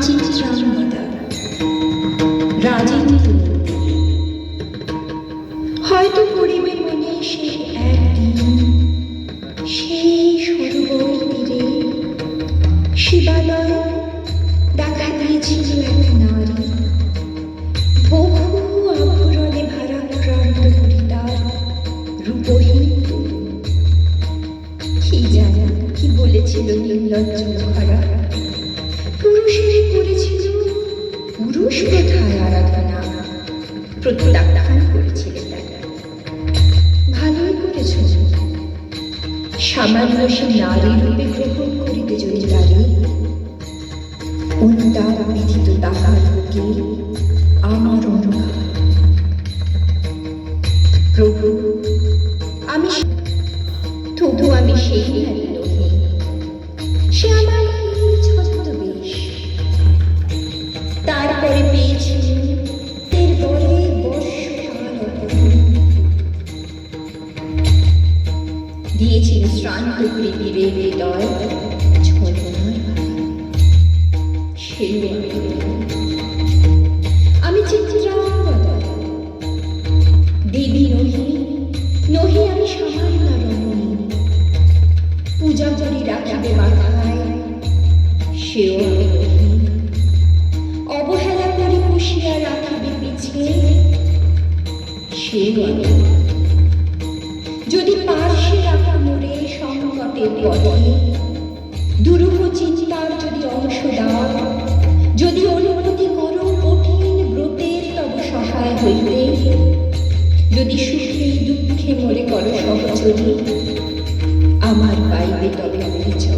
চিত্রাঙ্গদা রাজেন্দ্র হয়তো পড়িবে মনে সে একদিন সেই সরোবর তীরে শিবালয় দেখা দিয়েছিল এক নারী বহু আভরণে ভারাক্রান্ত হরিতার রূপহীন কি জানা কি বলেছিল নির্লজ্জ মুখারা পুরুষের করেছিল পুরুষ প্রথায় আরাধনা প্রত্যাখ্যান করেছিলেন তারা ভালোই করেছ সামান্য সে নারী রূপে গ্রহণ করিতে যদি পারে অনুতাপ বিধিত তাহার বুকে আমার অনুভব প্রভু আমি তবু আমি সেই নারী নহি সে আমার ছদ্মবেশ তারপরে পেয়েছি এর বলে বর্ষকাল দিয়েছিল শ্রান্ত পৃথিবীর হৃদয় ঝলনার সেই আমি চিত্রাঙ্গদা দেবী নহি নহি আমি সামান্য রমণী পূজা করি রাখিবে মাথায় সেও আমি নহি অবহেলা করি পুষিয়া রাখিবে পিছে সেও আমি যদি পার্শ্বে রাখা মোরে সংকটের পথে দুরূহ চিন্তার যদি অংশ দাও যদি অনুমতি করো কঠিন ব্রতের তব সহায় হইতে যদি সুখে দুঃখে মোরে করো সহচরী আমার পাইবে তবে পরিচয়